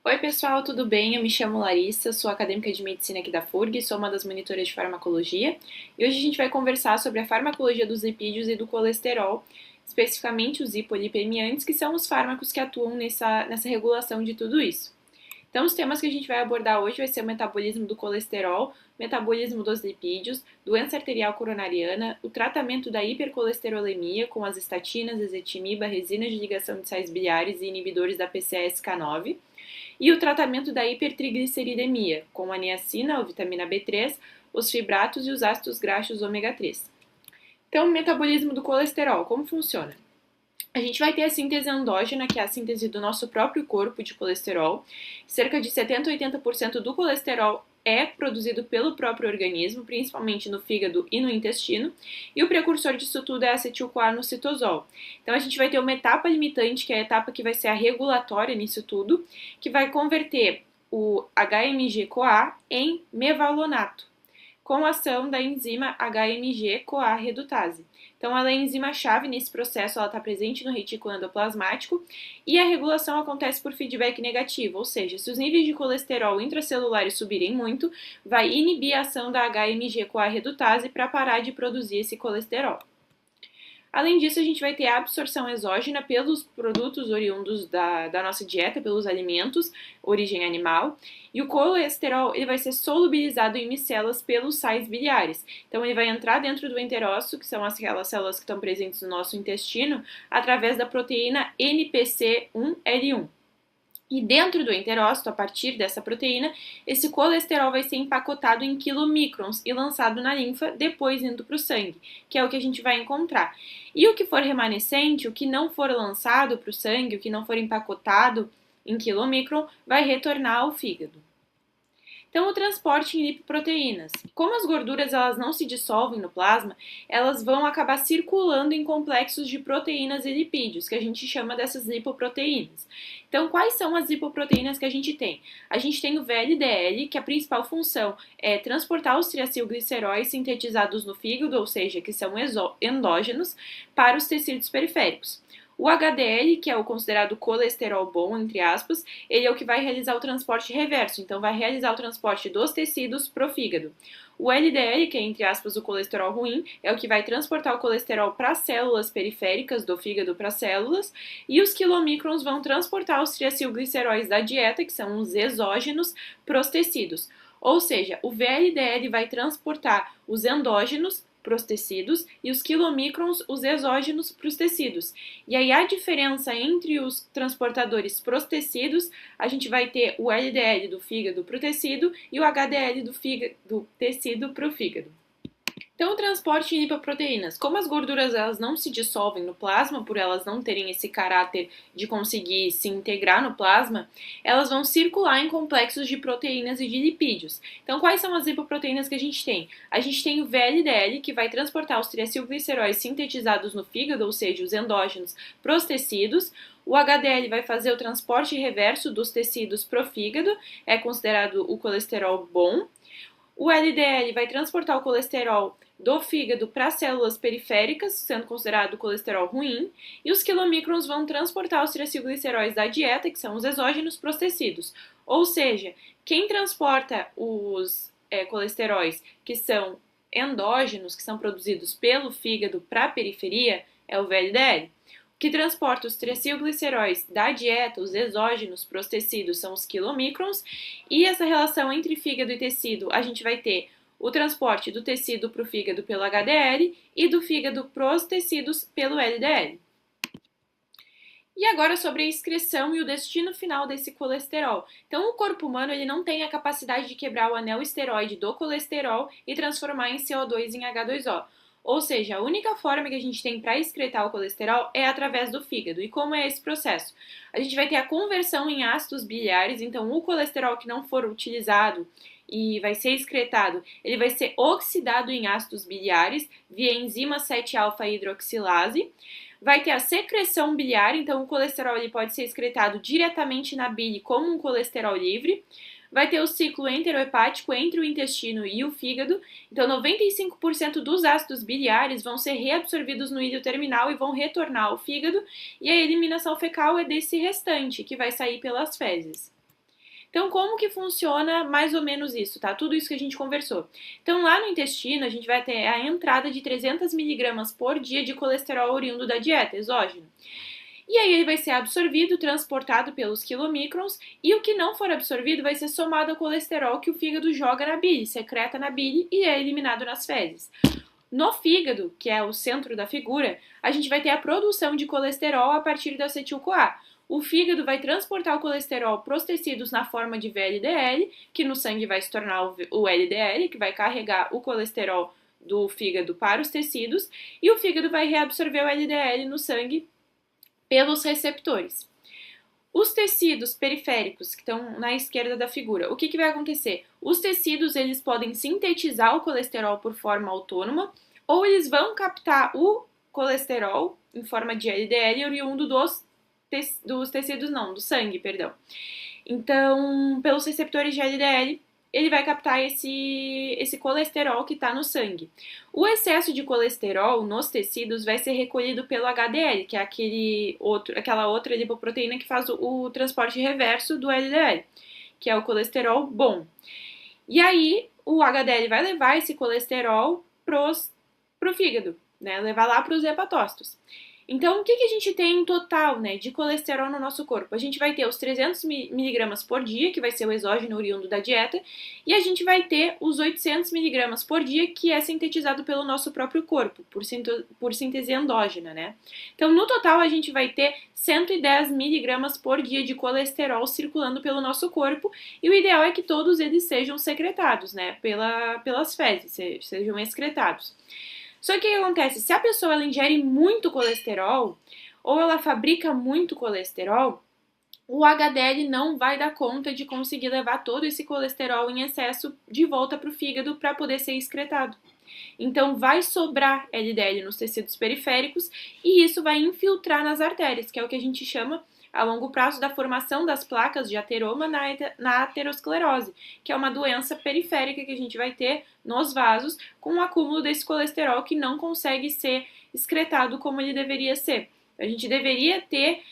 Oi, pessoal, tudo bem? Eu me chamo Larissa, sou acadêmica de medicina aqui da FURG, sou uma das monitoras de farmacologia e hoje a gente vai conversar sobre a farmacologia dos lipídios e do colesterol, especificamente os hipolipemiantes, que são os fármacos que atuam nessa regulação de tudo isso. Então, os temas que a gente vai abordar hoje vai ser o metabolismo do colesterol, metabolismo dos lipídios, doença arterial coronariana, o tratamento da hipercolesterolemia com as estatinas, ezetimiba, resinas de ligação de sais biliares e inibidores da PCSK9, e o tratamento da hipertrigliceridemia, com a niacina, ou vitamina B3, os fibratos e os ácidos graxos ômega 3. Então, o metabolismo do colesterol, como funciona? A gente vai ter a síntese endógena, que é a síntese do nosso próprio corpo de colesterol. Cerca de 70 a 80% do colesterol é produzido pelo próprio organismo, principalmente no fígado e no intestino, e o precursor disso tudo é a acetil-CoA-no-citosol. Então a gente vai ter uma etapa limitante, que é a etapa que vai ser a regulatória nisso tudo, que vai converter o HMG-CoA em mevalonato, com a ação da enzima HMG-CoA redutase. Então, ela é a enzima-chave nesse processo, ela está presente no retículo endoplasmático e a regulação acontece por feedback negativo, ou seja, se os níveis de colesterol intracelulares subirem muito, vai inibir a ação da HMG-CoA redutase para parar de produzir esse colesterol. Além disso, a gente vai ter a absorção exógena pelos produtos oriundos da nossa dieta, pelos alimentos, origem animal, e o colesterol ele vai ser solubilizado em micelas pelos sais biliares. Então, ele vai entrar dentro do enterócito, que são aquelas células que estão presentes no nosso intestino, através da proteína NPC1L1. E dentro do enterócito, a partir dessa proteína, esse colesterol vai ser empacotado em quilomicrons e lançado na linfa, depois indo para o sangue, que é o que a gente vai encontrar. E o que for remanescente, o que não for lançado para o sangue, o que não for empacotado em quilomicron, vai retornar ao fígado. Então, o transporte em lipoproteínas. Como as gorduras elas não se dissolvem no plasma, elas vão acabar circulando em complexos de proteínas e lipídios, que a gente chama dessas lipoproteínas. Então, quais são as lipoproteínas que a gente tem? A gente tem o VLDL, que a principal função é transportar os triacilgliceróis sintetizados no fígado, ou seja, que são endógenos, para os tecidos periféricos. O HDL, que é o considerado colesterol bom, entre aspas, ele é o que vai realizar o transporte reverso, então vai realizar o transporte dos tecidos para o fígado. O LDL, que é, entre aspas, o colesterol ruim, é o que vai transportar o colesterol para as células periféricas do fígado para as células, e os quilomicrons vão transportar os triacilgliceróis da dieta, que são os exógenos, para os tecidos. Ou seja, o VLDL vai transportar os endógenos para os tecidos e os quilomicrons, os exógenos, para os tecidos. E aí a diferença entre os transportadores para os tecidos, a gente vai ter o LDL do fígado para o tecido e o HDL do tecido para o fígado. Então, o transporte de lipoproteínas. Como as gorduras elas não se dissolvem no plasma, por elas não terem esse caráter de conseguir se integrar no plasma, elas vão circular em complexos de proteínas e de lipídios. Então, quais são as lipoproteínas que a gente tem? A gente tem o VLDL, que vai transportar os triacilgliceróis sintetizados no fígado, ou seja, os endógenos, para os tecidos. O HDL vai fazer o transporte reverso dos tecidos para o fígado, é considerado o colesterol bom. O LDL vai transportar o colesterol do fígado para as células periféricas, sendo considerado colesterol ruim, e os quilomicrons vão transportar os triacilgliceróis da dieta, que são os exógenos, para os tecidos. Ou seja, quem transporta os colesteróis que são endógenos, que são produzidos pelo fígado para a periferia, é o VLDL. O que transporta os triacilgliceróis da dieta, os exógenos, para os tecidos são os quilomicrons, e essa relação entre fígado e tecido, a gente vai ter o transporte do tecido para o fígado pelo HDL e do fígado para os tecidos pelo LDL. E agora sobre a excreção e o destino final desse colesterol. Então, o corpo humano ele não tem a capacidade de quebrar o anel esteroide do colesterol e transformar em CO2 em H2O. Ou seja, a única forma que a gente tem para excretar o colesterol é através do fígado. E como é esse processo? A gente vai ter a conversão em ácidos biliares, então o colesterol que não for utilizado e vai ser excretado, ele vai ser oxidado em ácidos biliares via enzima 7-alfa-hidroxilase. Vai ter a secreção biliar, então o colesterol ele pode ser excretado diretamente na bile como um colesterol livre. Vai ter o ciclo enterohepático entre o intestino e o fígado. Então, 95% dos ácidos biliares vão ser reabsorvidos no íleo terminal e vão retornar ao fígado. E a eliminação fecal é desse restante, que vai sair pelas fezes. Então, como que funciona mais ou menos isso, tá? Tudo isso que a gente conversou. Então, lá no intestino, a gente vai ter a entrada de 300 miligramas por dia de colesterol oriundo da dieta, exógeno. E aí ele vai ser absorvido, transportado pelos quilomicrons, e o que não for absorvido vai ser somado ao colesterol que o fígado joga na bile, secreta na bile e é eliminado nas fezes. No fígado, que é o centro da figura, a gente vai ter a produção de colesterol a partir da acetil-CoA. O fígado vai transportar o colesterol para os tecidos na forma de VLDL, que no sangue vai se tornar o LDL, que vai carregar o colesterol do fígado para os tecidos, e o fígado vai reabsorver o LDL no sangue pelos receptores. Os tecidos periféricos, que estão na esquerda da figura, o que vai acontecer? Os tecidos eles podem sintetizar o colesterol por forma autônoma, ou eles vão captar o colesterol em forma de LDL oriundo do sangue, perdão. Então, pelos receptores de LDL, ele vai captar esse colesterol que está no sangue. O excesso de colesterol nos tecidos vai ser recolhido pelo HDL, que é aquela outra lipoproteína que faz o transporte reverso do LDL, que é o colesterol bom. E aí, o HDL vai levar esse colesterol pro fígado, né? Levar lá para os hepatócitos. Então, o que a gente tem em total, né, de colesterol no nosso corpo? A gente vai ter os 300 miligramas por dia, que vai ser o exógeno oriundo da dieta, e a gente vai ter os 800 miligramas por dia, que é sintetizado pelo nosso próprio corpo, por síntese endógena, né? Então, no total, a gente vai ter 110 miligramas por dia de colesterol circulando pelo nosso corpo, e o ideal é que todos eles sejam secretados, né, pelas fezes, sejam excretados. Só que o que acontece? Se a pessoa ela ingere muito colesterol, ou ela fabrica muito colesterol, o HDL não vai dar conta de conseguir levar todo esse colesterol em excesso de volta para o fígado para poder ser excretado. Então vai sobrar LDL nos tecidos periféricos e isso vai infiltrar nas artérias, que é o que a gente chama a longo prazo da formação das placas de ateroma na aterosclerose, que é uma doença periférica que a gente vai ter nos vasos com o acúmulo desse colesterol que não consegue ser excretado como ele deveria ser. A gente deveria ter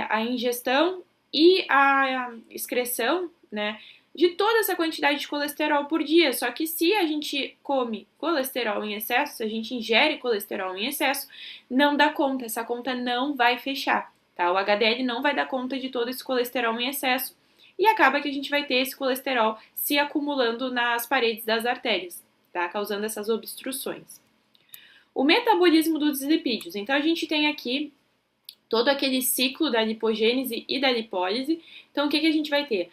a ingestão e a excreção, né, de toda essa quantidade de colesterol por dia, só que se a gente come colesterol em excesso, se a gente ingere colesterol em excesso, não dá conta, essa conta não vai fechar. Tá? O HDL não vai dar conta de todo esse colesterol em excesso e acaba que a gente vai ter esse colesterol se acumulando nas paredes das artérias, tá? Causando essas obstruções. O metabolismo dos lipídios. Então, a gente tem aqui todo aquele ciclo da lipogênese e da lipólise. Então, o que a gente vai ter?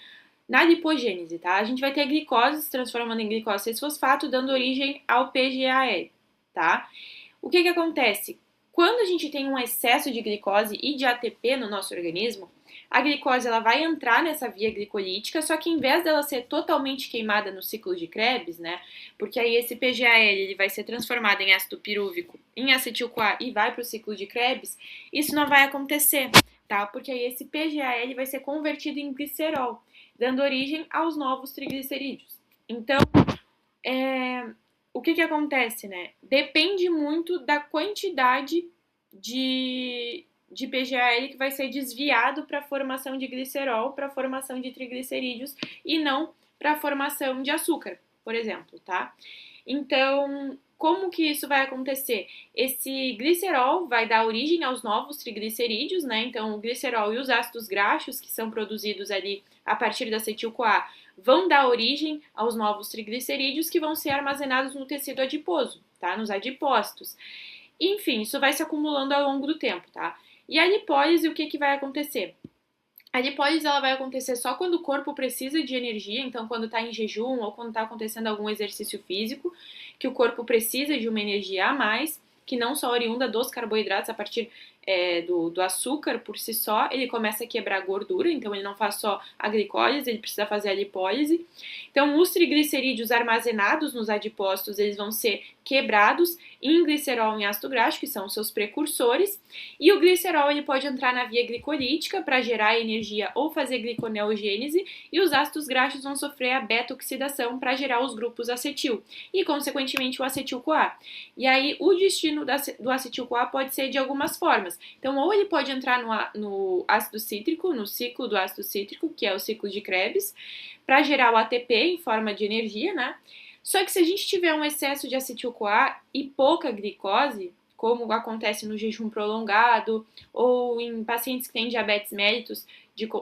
Na lipogênese, tá? A gente vai ter a glicose se transformando em glicose 6-fosfato, dando origem ao PGAL, tá? O que acontece? Quando a gente tem um excesso de glicose e de ATP no nosso organismo, a glicose ela vai entrar nessa via glicolítica, só que em vez dela ser totalmente queimada no ciclo de Krebs, né, porque aí esse PGAL ele vai ser transformado em ácido pirúvico, em acetil-CoA e vai para o ciclo de Krebs, isso não vai acontecer, tá? Porque aí esse PGAL vai ser convertido em glicerol, dando origem aos novos triglicerídeos. Então, o que acontece, né? Depende muito da quantidade de PGAL que vai ser desviado para a formação de glicerol, para a formação de triglicerídeos e não para a formação de açúcar, por exemplo, tá? Então, como que isso vai acontecer? Esse glicerol vai dar origem aos novos triglicerídeos, né? Então, o glicerol e os ácidos graxos que são produzidos ali a partir da acetil-CoA vão dar origem aos novos triglicerídeos que vão ser armazenados no tecido adiposo, tá? Nos adipócitos. Enfim, isso vai se acumulando ao longo do tempo, tá? E a lipólise, o que vai acontecer? A lipólise ela vai acontecer só quando o corpo precisa de energia, então quando está em jejum ou quando está acontecendo algum exercício físico, que o corpo precisa de uma energia a mais, que não só oriunda dos carboidratos a partir do açúcar por si só, ele começa a quebrar a gordura, então ele não faz só a glicólise, ele precisa fazer a lipólise. Então os triglicerídeos armazenados nos adipócitos, eles vão ser quebrados em glicerol e em ácido graxo, que são os seus precursores, e o glicerol ele pode entrar na via glicolítica para gerar energia ou fazer gliconeogênese, e os ácidos graxos vão sofrer a beta-oxidação para gerar os grupos acetil, e consequentemente o acetil-CoA. E aí o destino do acetil-CoA pode ser de algumas formas. enzimas. Então, ou ele pode entrar no ácido cítrico, no ciclo do ácido cítrico, que é o ciclo de Krebs, para gerar o ATP em forma de energia, né? Só que se a gente tiver um excesso de acetil-CoA e pouca glicose, como acontece no jejum prolongado ou em pacientes que têm diabetes mellitus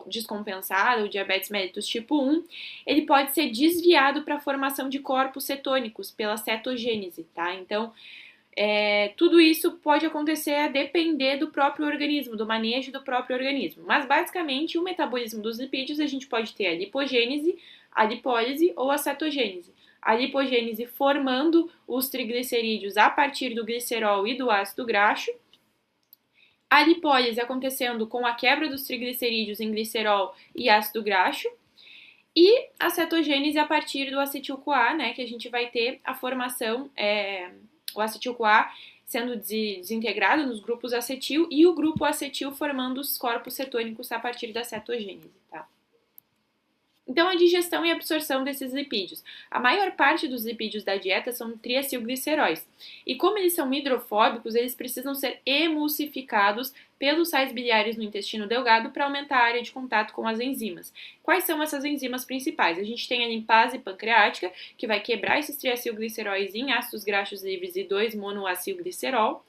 descompensado ou diabetes mellitus tipo 1, ele pode ser desviado para a formação de corpos cetônicos pela cetogênese, tá? Então, tudo isso pode acontecer a depender do próprio organismo, do manejo do próprio organismo. Mas, basicamente, o metabolismo dos lipídios, a gente pode ter a lipogênese, a lipólise ou a cetogênese. A lipogênese formando os triglicerídeos a partir do glicerol e do ácido graxo. A lipólise acontecendo com a quebra dos triglicerídeos em glicerol e ácido graxo. E a cetogênese a partir do acetil-CoA, né, que a gente vai ter a formação, o acetil-CoA sendo desintegrado nos grupos acetil e o grupo acetil formando os corpos cetônicos a partir da cetogênese, tá? Então, a digestão e absorção desses lipídios. A maior parte dos lipídios da dieta são triacilgliceróis. E como eles são hidrofóbicos, eles precisam ser emulsificados pelos sais biliares no intestino delgado para aumentar a área de contato com as enzimas. Quais são essas enzimas principais? A gente tem a limpase pancreática, que vai quebrar esses triacilgliceróis em ácidos graxos livres e 2-monoacilglicerol.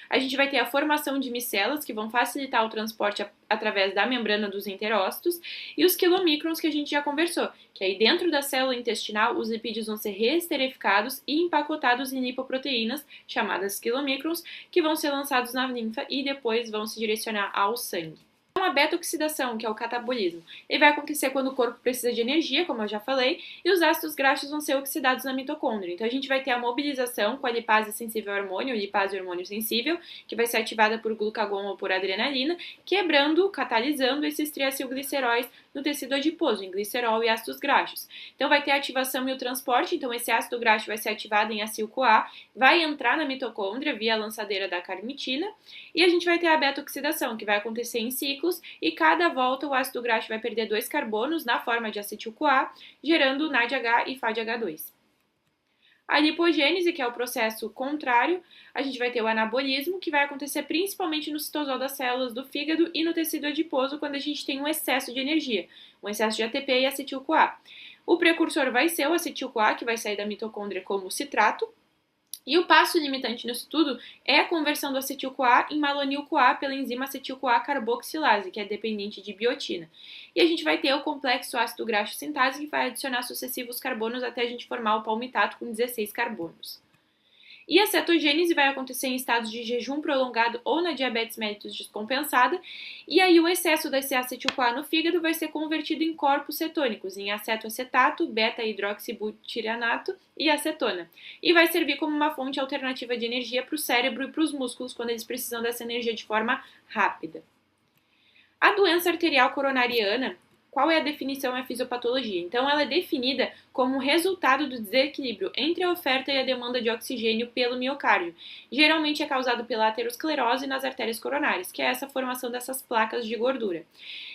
A gente vai ter a formação de micelas, que vão facilitar o transporte através da membrana dos enterócitos, e os quilomicrons, que a gente já conversou, que aí dentro da célula intestinal os lipídios vão ser reesterificados e empacotados em lipoproteínas, chamadas quilomicrons, que vão ser lançados na linfa e depois vão se direcionar ao sangue. Então, a beta-oxidação, que é o catabolismo, ele vai acontecer quando o corpo precisa de energia, como eu já falei, e os ácidos graxos vão ser oxidados na mitocôndria. Então, a gente vai ter a mobilização com a lipase sensível ao hormônio, lipase hormônio sensível, que vai ser ativada por glucagon ou por adrenalina, quebrando, catalisando esses triacilgliceróis no tecido adiposo, em glicerol e ácidos graxos. Então, vai ter a ativação e o transporte, então esse ácido graxo vai ser ativado em acil-CoA, vai entrar na mitocôndria via a lançadeira da carnitina, e a gente vai ter a beta-oxidação, que vai acontecer em ciclos, e cada volta o ácido graxo vai perder 2 carbonos na forma de acetil-CoA, gerando NADH e FADH2. A lipogênese, que é o processo contrário, a gente vai ter o anabolismo, que vai acontecer principalmente no citosol das células do fígado e no tecido adiposo, quando a gente tem um excesso de energia, um excesso de ATP e acetil-CoA. O precursor vai ser o acetil-CoA, que vai sair da mitocôndria como citrato, e o passo limitante nisso tudo é a conversão do acetil-CoA em malonil-CoA pela enzima acetil-CoA carboxilase, que é dependente de biotina. E a gente vai ter o complexo ácido graxo sintase, que vai adicionar sucessivos carbonos até a gente formar o palmitato com 16 carbonos. E a cetogênese vai acontecer em estados de jejum prolongado ou na diabetes mellitus descompensada, e aí o excesso desse acetil-CoA no fígado vai ser convertido em corpos cetônicos, em acetoacetato, beta-hidroxibutiranato e acetona, e vai servir como uma fonte alternativa de energia para o cérebro e para os músculos quando eles precisam dessa energia de forma rápida. A doença arterial coronariana, qual é a definição e a fisiopatologia? Então, ela é definida como resultado do desequilíbrio entre a oferta e a demanda de oxigênio pelo miocárdio. Geralmente é causado pela aterosclerose nas artérias coronárias, que é essa formação dessas placas de gordura.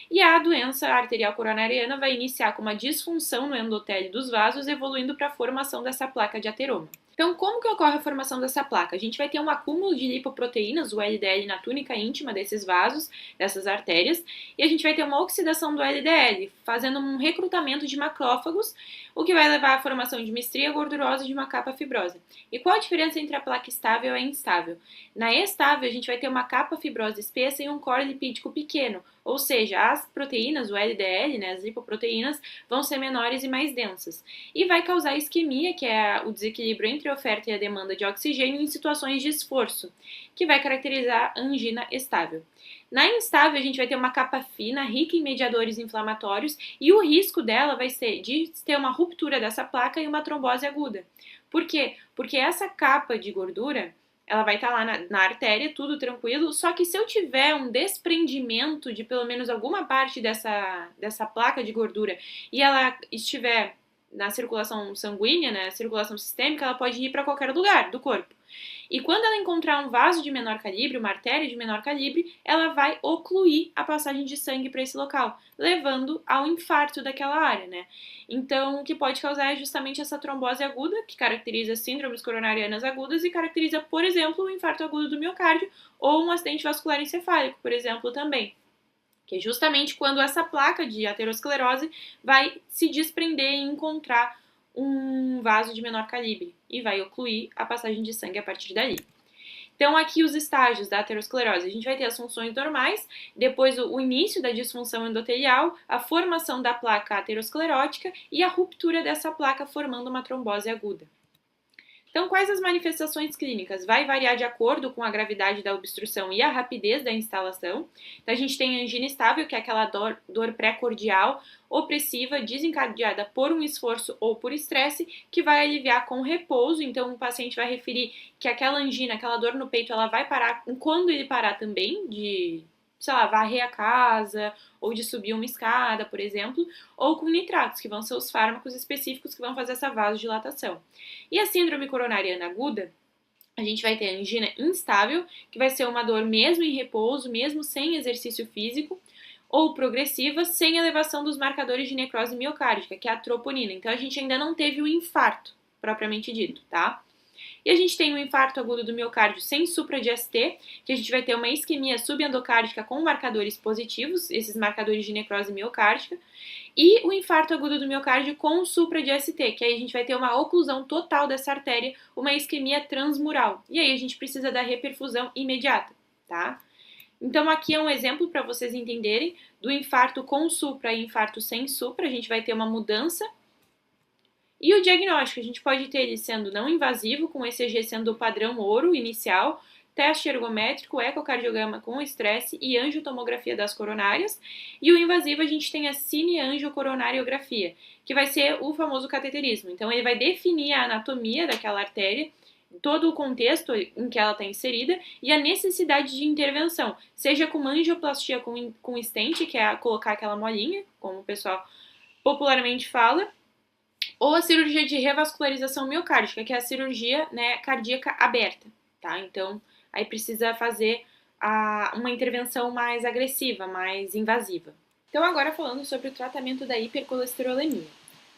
E a doença arterial coronariana vai iniciar com uma disfunção no endotélio dos vasos, evoluindo para a formação dessa placa de ateroma. Então, como que ocorre a formação dessa placa? A gente vai ter um acúmulo de lipoproteínas, o LDL, na túnica íntima desses vasos, dessas artérias, e a gente vai ter uma oxidação do LDL, fazendo um recrutamento de macrófagos, o que vai levar à formação de uma estria gordurosa e de uma capa fibrosa. E qual a diferença entre a placa estável e instável? Na estável, a gente vai ter uma capa fibrosa espessa e um core lipídico pequeno, ou seja, as proteínas, o LDL, né, as lipoproteínas, vão ser menores e mais densas. E vai causar isquemia, que é o desequilíbrio entre a oferta e a demanda de oxigênio em situações de esforço, que vai caracterizar a angina estável. Na instável, a gente vai ter uma capa fina, rica em mediadores inflamatórios, e o risco dela vai ser de ter uma ruptura dessa placa e uma trombose aguda. Por quê? Porque essa capa de gordura, ela vai estar lá na artéria, tudo tranquilo, só que se eu tiver um desprendimento de pelo menos alguma parte dessa placa de gordura e ela estiver na circulação sanguínea, né, circulação sistêmica, ela pode ir para qualquer lugar do corpo. E quando ela encontrar um vaso de menor calibre, uma artéria de menor calibre, ela vai ocluir a passagem de sangue para esse local, levando ao infarto daquela área, né? Então, o que pode causar é justamente essa trombose aguda, que caracteriza síndromes coronarianas agudas e caracteriza, por exemplo, o infarto agudo do miocárdio ou um acidente vascular encefálico, por exemplo, também. Que é justamente quando essa placa de aterosclerose vai se desprender e encontrar um vaso de menor calibre e vai ocluir a passagem de sangue a partir dali. Então, aqui os estágios da aterosclerose. A gente vai ter as funções normais, depois o início da disfunção endotelial, a formação da placa aterosclerótica e a ruptura dessa placa formando uma trombose aguda. Então, quais as manifestações clínicas? Vai variar de acordo com a gravidade da obstrução e a rapidez da instalação. Então, a gente tem angina estável, que é aquela dor pré-cordial, opressiva, desencadeada por um esforço ou por estresse, que vai aliviar com repouso. Então, o paciente vai referir que aquela angina, aquela dor no peito, ela vai parar quando ele parar também de, sei lá, varrer a casa ou de subir uma escada, por exemplo, ou com nitratos, que vão ser os fármacos específicos que vão fazer essa vasodilatação. E a síndrome coronariana aguda, a gente vai ter a angina instável, que vai ser uma dor mesmo em repouso, mesmo sem exercício físico, ou progressiva, sem elevação dos marcadores de necrose miocárdica, que é a troponina. Então, a gente ainda não teve o infarto, propriamente dito, tá? E a gente tem um infarto agudo do miocárdio sem supra de ST, que a gente vai ter uma isquemia subendocárdica com marcadores positivos, esses marcadores de necrose miocárdica, e o infarto agudo do miocárdio com supra de ST, que aí a gente vai ter uma oclusão total dessa artéria, uma isquemia transmural. E aí a gente precisa da reperfusão imediata, tá? Então aqui é um exemplo para vocês entenderem do infarto com supra e infarto sem supra, a gente vai ter uma mudança. E o diagnóstico, a gente pode ter ele sendo não invasivo, com ECG sendo o padrão ouro inicial, teste ergométrico, ecocardiograma com estresse e angiotomografia das coronárias. E o invasivo a gente tem a cineangiocoronariografia, que vai ser o famoso cateterismo. Então ele vai definir a anatomia daquela artéria, todo o contexto em que ela está inserida e a necessidade de intervenção, seja com angioplastia com stent, que é colocar aquela molinha, como o pessoal popularmente fala, ou a cirurgia de revascularização miocárdica, que é a cirurgia, né, cardíaca aberta, tá? Então, aí precisa fazer uma intervenção mais agressiva, mais invasiva. Então, agora falando sobre o tratamento da hipercolesterolemia.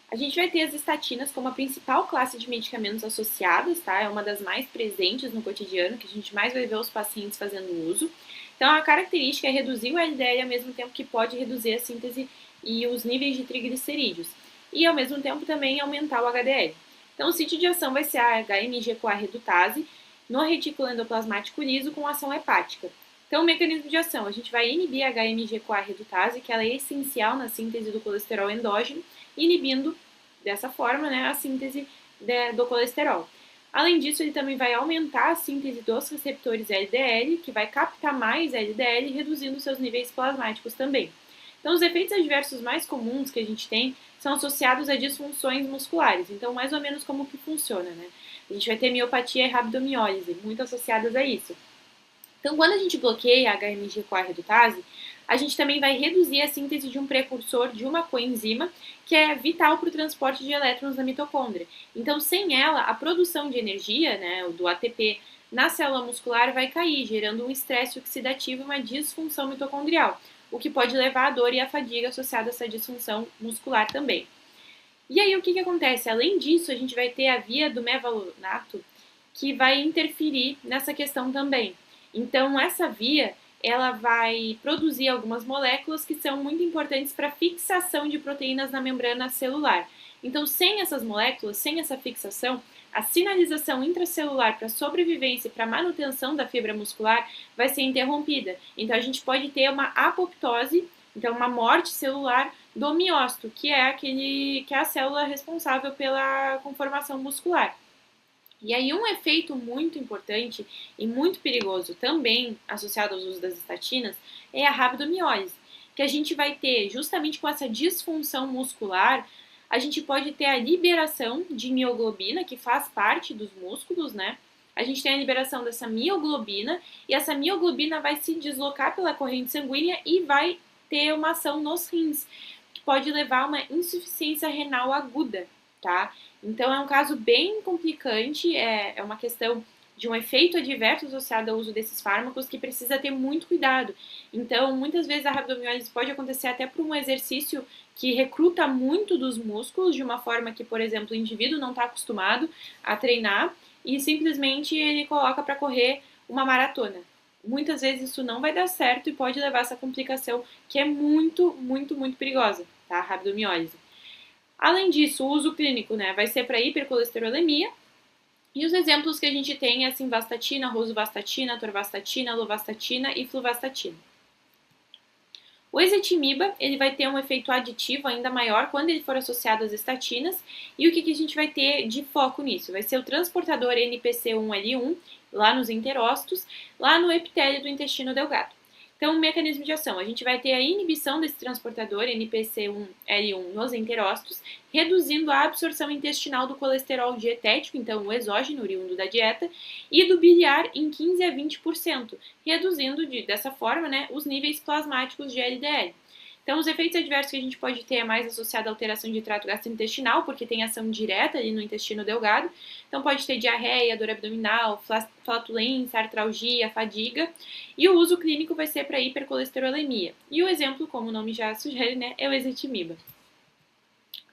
A gente vai ter as estatinas como a principal classe de medicamentos associadas, tá? É uma das mais presentes no cotidiano, que a gente mais vai ver os pacientes fazendo uso. Então, a característica é reduzir o LDL ao mesmo tempo que pode reduzir a síntese e os níveis de triglicerídeos. E, ao mesmo tempo, também aumentar o HDL. Então, o sítio de ação vai ser a HMG-CoA redutase no retículo endoplasmático liso com ação hepática. Então, o mecanismo de ação, a gente vai inibir a HMG-CoA redutase, que ela é essencial na síntese do colesterol endógeno, inibindo, dessa forma, né, a síntese do colesterol. Além disso, ele também vai aumentar a síntese dos receptores LDL, que vai captar mais LDL, reduzindo seus níveis plasmáticos também. Então, os efeitos adversos mais comuns que a gente tem são associados a disfunções musculares. Então, mais ou menos como que funciona, né? A gente vai ter miopatia e rabdomiólise, muito associadas a isso. Então, quando a gente bloqueia a HMG-CoA redutase, a gente também vai reduzir a síntese de um precursor de uma coenzima que é vital para o transporte de elétrons na mitocôndria. Então, sem ela, a produção de energia, né, do ATP, na célula muscular vai cair, gerando um estresse oxidativo e uma disfunção mitocondrial, o que pode levar à dor e à fadiga associada a essa disfunção muscular também. E aí, o que acontece? Além disso, a gente vai ter a via do mevalonate, que vai interferir nessa questão também. Então, essa via, ela vai produzir algumas moléculas que são muito importantes para a fixação de proteínas na membrana celular. Então, sem essas moléculas, sem essa fixação, a sinalização intracelular para sobrevivência e para manutenção da fibra muscular vai ser interrompida. Então, a gente pode ter uma apoptose, então uma morte celular do miócito, que é a célula responsável pela conformação muscular. E aí um efeito muito importante e muito perigoso também associado ao uso das estatinas é a rabdomiólise, que a gente vai ter justamente com essa disfunção muscular, a gente pode ter a liberação de mioglobina, que faz parte dos músculos, né? A gente tem a liberação dessa mioglobina e essa mioglobina vai se deslocar pela corrente sanguínea e vai ter uma ação nos rins, que pode levar a uma insuficiência renal aguda, tá? Então é um caso bem complicante, é uma questão de um efeito adverso associado ao uso desses fármacos que precisa ter muito cuidado. Então, muitas vezes a rabdomiólise pode acontecer até por um exercício que recruta muito dos músculos, de uma forma que, por exemplo, o indivíduo não está acostumado a treinar e simplesmente ele coloca para correr uma maratona. Muitas vezes isso não vai dar certo e pode levar a essa complicação que é muito, muito, muito perigosa, tá? A rabdomiólise. Além disso, o uso clínico, né, vai ser para hipercolesterolemia. E os exemplos que a gente tem é a simvastatina, rosuvastatina, atorvastatina, lovastatina e fluvastatina. O ezetimiba, ele vai ter um efeito aditivo ainda maior quando ele for associado às estatinas. E o que a gente vai ter de foco nisso? Vai ser o transportador NPC1L1, lá nos enterócitos, lá no epitélio do intestino delgado. Então, o mecanismo de ação, a gente vai ter a inibição desse transportador NPC1L1 nos enterócitos, reduzindo a absorção intestinal do colesterol dietético, então o exógeno oriundo da dieta, e do biliar em 15 a 20%, reduzindo dessa forma, né, os níveis plasmáticos de LDL. Então, os efeitos adversos que a gente pode ter é mais associado à alteração de trato gastrointestinal, porque tem ação direta ali no intestino delgado. Então, pode ter diarreia, dor abdominal, flatulência, artralgia, fadiga. E o uso clínico vai ser para hipercolesterolemia. E o exemplo, como o nome já sugere, né, é o ezetimiba.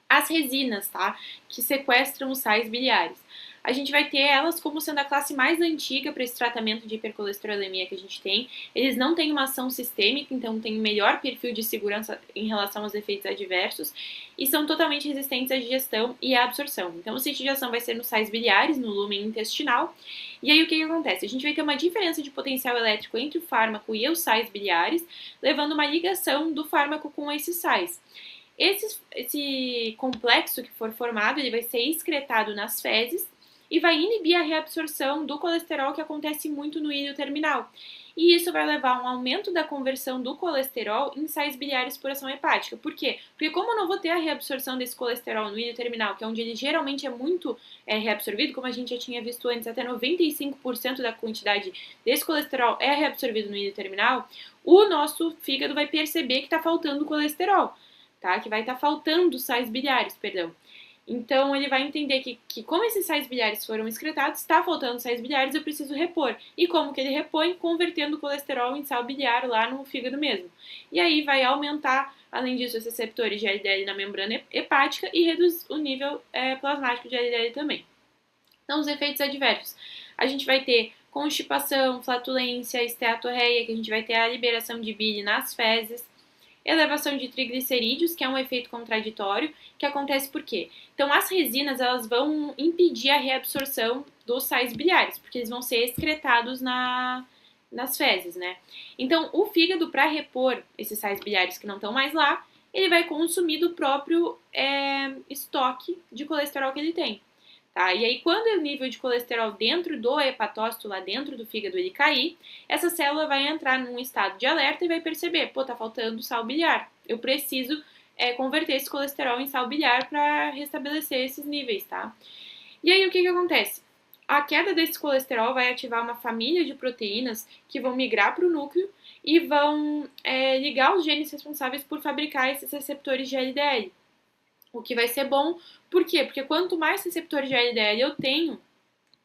As resinas, tá? Que sequestram os sais biliares. A gente vai ter elas como sendo a classe mais antiga para esse tratamento de hipercolesterolemia que a gente tem. Eles não têm uma ação sistêmica, então tem um melhor perfil de segurança em relação aos efeitos adversos e são totalmente resistentes à digestão e à absorção. Então, o sítio de ação vai ser nos sais biliares, no lúmen intestinal. E aí, o que acontece? A gente vai ter uma diferença de potencial elétrico entre o fármaco e os sais biliares, levando uma ligação do fármaco com esses sais. Esse complexo que for formado, ele vai ser excretado nas fezes e vai inibir a reabsorção do colesterol que acontece muito no íleo terminal. E isso vai levar a um aumento da conversão do colesterol em sais biliares por ação hepática. Por quê? Porque como eu não vou ter a reabsorção desse colesterol no íleo terminal, que é onde ele geralmente é muito reabsorvido, como a gente já tinha visto antes, até 95% da quantidade desse colesterol é reabsorvido no íleo terminal, o nosso fígado vai perceber que está faltando colesterol, tá? Que vai estar faltando sais biliares, perdão. Então, ele vai entender que como esses sais biliares foram excretados, está faltando sais biliares, eu preciso repor. E como que ele repõe? Convertendo o colesterol em sal biliar lá no fígado mesmo. E aí vai aumentar, além disso, os receptores de LDL na membrana hepática e reduz o nível plasmático de LDL também. Então, os efeitos adversos. A gente vai ter constipação, flatulência, esteatorreia, que a gente vai ter a liberação de bile nas fezes, elevação de triglicerídeos, que é um efeito contraditório, que acontece por quê? Então, as resinas, elas vão impedir a reabsorção dos sais biliares, porque eles vão ser excretados nas fezes, né? Então, o fígado, para repor esses sais biliares que não estão mais lá, ele vai consumir do próprio estoque de colesterol que ele tem. Tá? E aí, quando o nível de colesterol dentro do hepatócito, lá dentro do fígado, ele cair, essa célula vai entrar num estado de alerta e vai perceber, pô, tá faltando sal biliar. Eu preciso converter esse colesterol em sal biliar para restabelecer esses níveis, tá? E aí, o que acontece? A queda desse colesterol vai ativar uma família de proteínas que vão migrar para o núcleo e vão ligar os genes responsáveis por fabricar esses receptores de LDL. O que vai ser bom, por quê? Porque quanto mais receptores de LDL eu tenho,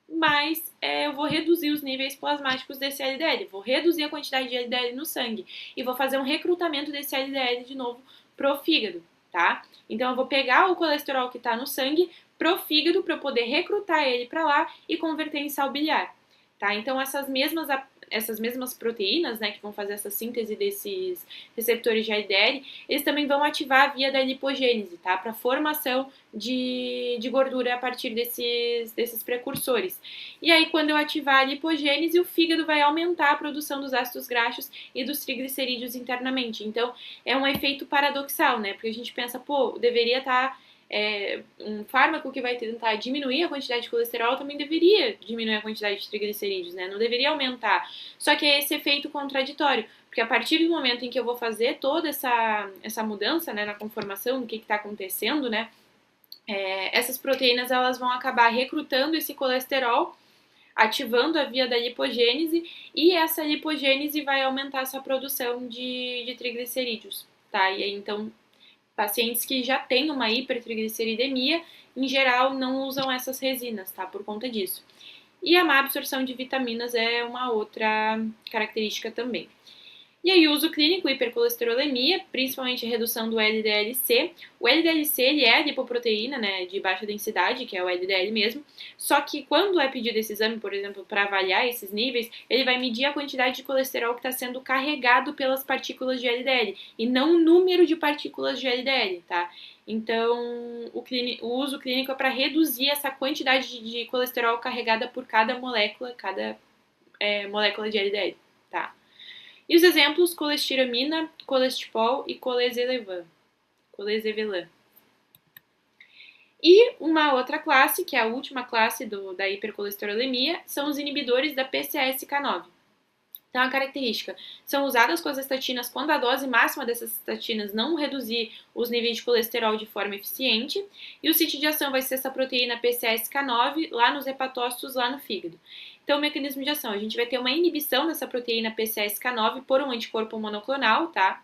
mais eu vou reduzir os níveis plasmáticos desse LDL, vou reduzir a quantidade de LDL no sangue e vou fazer um recrutamento desse LDL de novo pro fígado, tá? Então eu vou pegar o colesterol que está no sangue pro fígado para eu poder recrutar ele para lá e converter em sal biliar, tá? Então essas mesmas proteínas, né, que vão fazer essa síntese desses receptores de LDL, eles também vão ativar a via da lipogênese, tá? Para formação de gordura a partir desses precursores. E aí, quando eu ativar a lipogênese, o fígado vai aumentar a produção dos ácidos graxos e dos triglicerídeos internamente. Então, é um efeito paradoxal, né? Porque a gente pensa, pô, deveria estar um fármaco que vai tentar diminuir a quantidade de colesterol também deveria diminuir a quantidade de triglicerídeos, né? Não deveria aumentar. Só que é esse efeito contraditório, porque a partir do momento em que eu vou fazer toda essa mudança, né, na conformação, do que está acontecendo, né, essas proteínas elas vão acabar recrutando esse colesterol, ativando a via da lipogênese, e essa lipogênese vai aumentar essa produção de triglicerídeos, tá? E aí, então, pacientes que já têm uma hipertrigliceridemia, em geral, não usam essas resinas, tá? Por conta disso. E a má absorção de vitaminas é uma outra característica também. E aí, uso clínico, hipercolesterolemia, principalmente a redução do LDL-C. O LDL-C, ele é a lipoproteína, né, de baixa densidade, que é o LDL mesmo, só que quando é pedido esse exame, por exemplo, para avaliar esses níveis, ele vai medir a quantidade de colesterol que está sendo carregado pelas partículas de LDL, e não o número de partículas de LDL, tá? Então, o uso clínico é para reduzir essa quantidade de colesterol carregada por cada molécula de LDL, tá? E os exemplos, colestiramina, colestipol e colesevelam. E uma outra classe, que é a última classe da hipercolesterolemia, são os inibidores da PCSK9. Então, a característica, são usadas com as estatinas quando a dose máxima dessas estatinas não reduzir os níveis de colesterol de forma eficiente, e o sítio de ação vai ser essa proteína PCSK9 lá nos hepatócitos, lá no fígado. Então, o mecanismo de ação, a gente vai ter uma inibição dessa proteína PCSK9 por um anticorpo monoclonal, tá?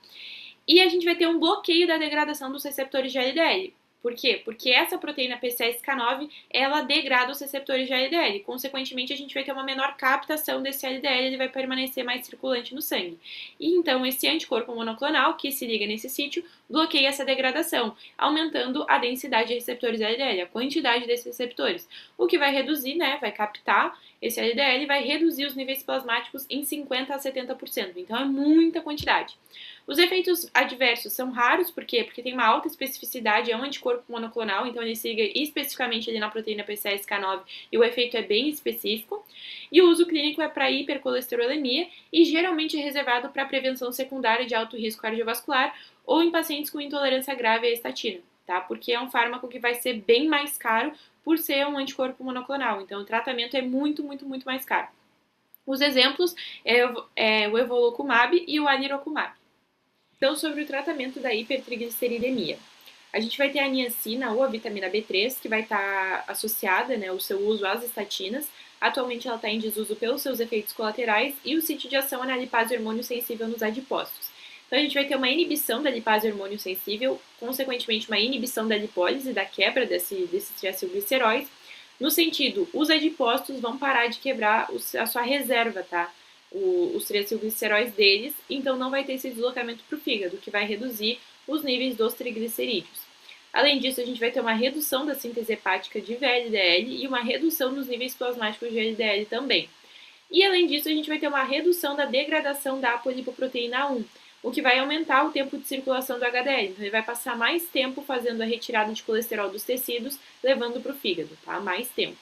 E a gente vai ter um bloqueio da degradação dos receptores de LDL. Por quê? Porque essa proteína PCSK9, ela degrada os receptores de LDL. Consequentemente, a gente vai ter uma menor captação desse LDL, ele vai permanecer mais circulante no sangue. E então, esse anticorpo monoclonal, que se liga nesse sítio, bloqueia essa degradação, aumentando a densidade de receptores LDL, a quantidade desses receptores. O que vai reduzir, né, vai captar esse LDL e vai reduzir os níveis plasmáticos em 50% a 70%. Então, é muita quantidade. Os efeitos adversos são raros, por quê? Porque tem uma alta especificidade, é um anticorpo monoclonal, então ele se liga especificamente ali na proteína PCSK9 e o efeito é bem específico. E o uso clínico é para hipercolesterolemia e geralmente é reservado para prevenção secundária de alto risco cardiovascular ou em pacientes com intolerância grave à estatina, tá? Porque é um fármaco que vai ser bem mais caro por ser um anticorpo monoclonal, então o tratamento é muito, muito, muito mais caro. Os exemplos é o evolocumab e o alirocumab. Então, sobre o tratamento da hipertrigliceridemia. A gente vai ter a niacina ou a vitamina B3, que vai estar associada, né, o seu uso às estatinas. Atualmente ela está em desuso pelos seus efeitos colaterais e o sítio de ação é na lipase hormônio sensível nos adipócitos. Então a gente vai ter uma inibição da lipase hormônio sensível, consequentemente uma inibição da lipólise, da quebra desses triacilgliceróis, no sentido, os adipócitos vão parar de quebrar a sua reserva, tá? Os triacilgliceróis deles, então não vai ter esse deslocamento para o fígado, que vai reduzir os níveis dos triglicerídeos. Além disso, a gente vai ter uma redução da síntese hepática de VLDL e uma redução nos níveis plasmáticos de LDL também. E além disso, a gente vai ter uma redução da degradação da apolipoproteína 1, o que vai aumentar o tempo de circulação do HDL. Então, ele vai passar mais tempo fazendo a retirada de colesterol dos tecidos, levando para o fígado, tá? Mais tempo.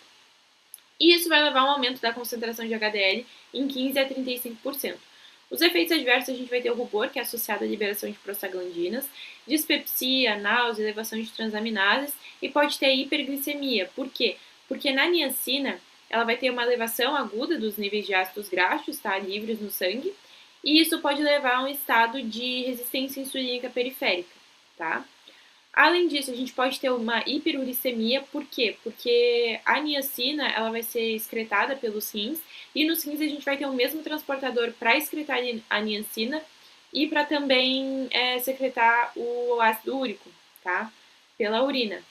E isso vai levar a um aumento da concentração de HDL em 15% a 35%. Os efeitos adversos, a gente vai ter o rubor, que é associado à liberação de prostaglandinas, dispepsia, náusea, elevação de transaminases, e pode ter hiperglicemia. Por quê? Porque na niacina, ela vai ter uma elevação aguda dos níveis de ácidos graxos, tá, livres no sangue, e isso pode levar a um estado de resistência insulínica periférica, tá? Além disso, a gente pode ter uma hiperuricemia, por quê? Porque a niacina, ela vai ser excretada pelos rins, e nos rins a gente vai ter o mesmo transportador para excretar a niacina e para também secretar o ácido úrico, tá? Pela urina.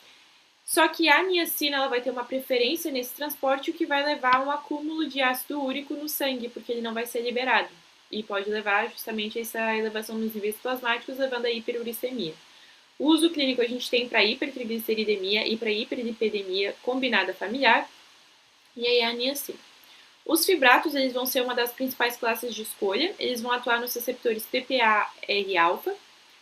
Só que a niacina, ela vai ter uma preferência nesse transporte, o que vai levar a um acúmulo de ácido úrico no sangue, porque ele não vai ser liberado. E pode levar justamente a essa elevação nos níveis plasmáticos, levando a hiperuricemia. O uso clínico a gente tem para hipertrigliceridemia e para hiperlipidemia combinada familiar, e aí a niacina. Os fibratos, eles vão ser uma das principais classes de escolha, eles vão atuar nos receptores PPAR-alfa,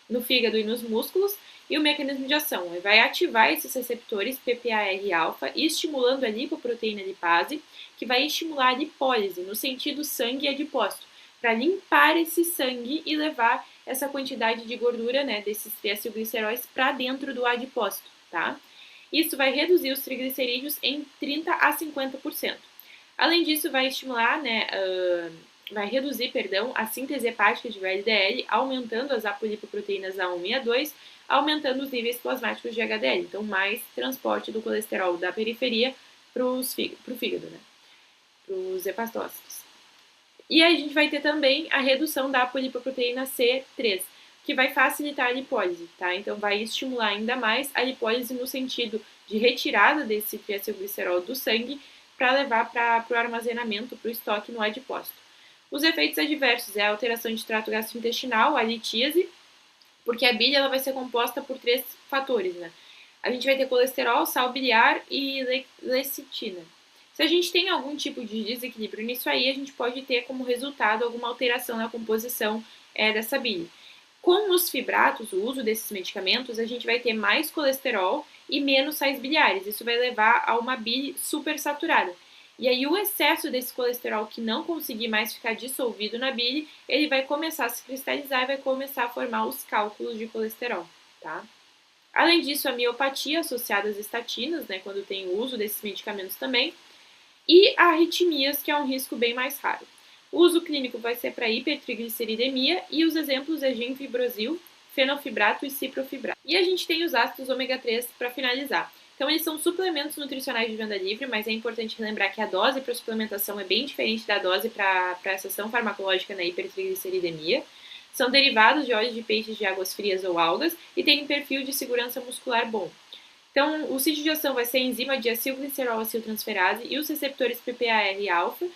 no fígado e nos músculos, e o mecanismo de ação vai ativar esses receptores PPAR-alfa, estimulando a lipoproteína lipase, que vai estimular a lipólise, no sentido sangue e adipócito, para limpar esse sangue e levar essa quantidade de gordura, né, desses triacilgliceróis para dentro do adipócito, tá? Isso vai reduzir os triglicerídeos em 30% a 50%. Além disso, vai estimular, né, vai reduzir, a síntese hepática de VLDL, aumentando as apolipoproteínas A1 e A2, aumentando os níveis plasmáticos de HDL. Então, mais transporte do colesterol da periferia para o fígado, né, para os hepatócitos. E a gente vai ter também a redução da apolipoproteína C3, que vai facilitar a lipólise, tá? Então, vai estimular ainda mais a lipólise no sentido de retirada desse triacilglicerol do sangue, para levar para o armazenamento, para o estoque no adipócito. Os efeitos adversos é a alteração de trato gastrointestinal, a litíase, porque a bile ela vai ser composta por 3 fatores, né? A gente vai ter colesterol, sal biliar e lecitina. Se a gente tem algum tipo de desequilíbrio nisso aí, a gente pode ter como resultado alguma alteração na composição dessa bile. Com os fibratos, o uso desses medicamentos, a gente vai ter mais colesterol e menos sais biliares. Isso vai levar a uma bile supersaturada. E aí o excesso desse colesterol que não conseguir mais ficar dissolvido na bile, ele vai começar a se cristalizar e vai começar a formar os cálculos de colesterol, tá? Além disso, a miopatia associada às estatinas, né, quando tem o uso desses medicamentos também, e arritmias, que é um risco bem mais raro. O uso clínico vai ser para hipertrigliceridemia e os exemplos é gemfibrosil, fenofibrato e ciprofibrato. E a gente tem os ácidos ômega 3 para finalizar. Então, eles são suplementos nutricionais de venda livre, mas é importante lembrar que a dose para suplementação é bem diferente da dose para essa ação farmacológica na hipertrigliceridemia. São derivados de óleos de peixes de águas frias ou algas e têm um perfil de segurança muscular bom. Então, o sítio de ação vai ser a enzima diacilglicerol aciltransferase e os receptores PPAR-alfa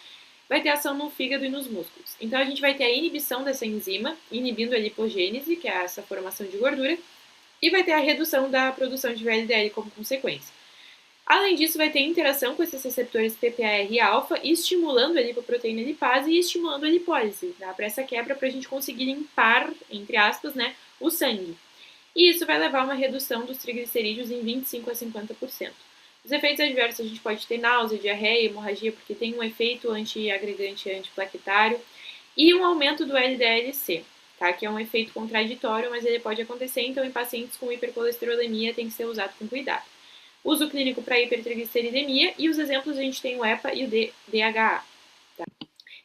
vai ter ação no fígado e nos músculos. Então, a gente vai ter a inibição dessa enzima, inibindo a lipogênese, que é essa formação de gordura, e vai ter a redução da produção de VLDL como consequência. Além disso, vai ter interação com esses receptores PPAR-alfa, estimulando a lipoproteína lipase e estimulando a lipólise, tá? Para essa quebra, para a gente conseguir limpar, entre aspas, né, o sangue. E isso vai levar a uma redução dos triglicerídeos em 25 a 50%. Os efeitos adversos a gente pode ter náusea, diarreia, hemorragia, porque tem um efeito antiagregante e antiplaquetário, e um aumento do LDL-C, tá? Que é um efeito contraditório, mas ele pode acontecer, então em pacientes com hipercolesterolemia tem que ser usado com cuidado. Uso clínico para hipertrigliceridemia e os exemplos a gente tem o EPA e o DHA. Tá?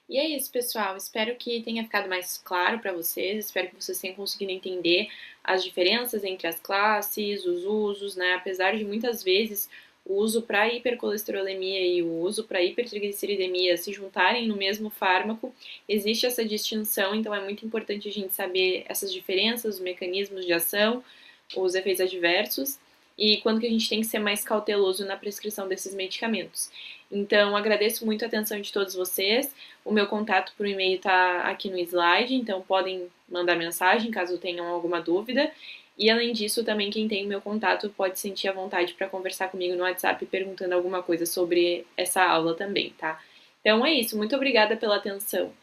E é isso, pessoal. Espero que tenha ficado mais claro para vocês. Espero que vocês tenham conseguido entender as diferenças entre as classes, os usos, né? Apesar de muitas vezes o uso para hipercolesterolemia e o uso para hipertrigliceridemia se juntarem no mesmo fármaco, existe essa distinção, então é muito importante a gente saber essas diferenças, os mecanismos de ação, os efeitos adversos e quando que a gente tem que ser mais cauteloso na prescrição desses medicamentos. Então, agradeço muito a atenção de todos vocês. O meu contato por e-mail está aqui no slide, então podem mandar mensagem caso tenham alguma dúvida. E além disso, também quem tem o meu contato pode sentir à vontade para conversar comigo no WhatsApp perguntando alguma coisa sobre essa aula também, tá? Então é isso, muito obrigada pela atenção.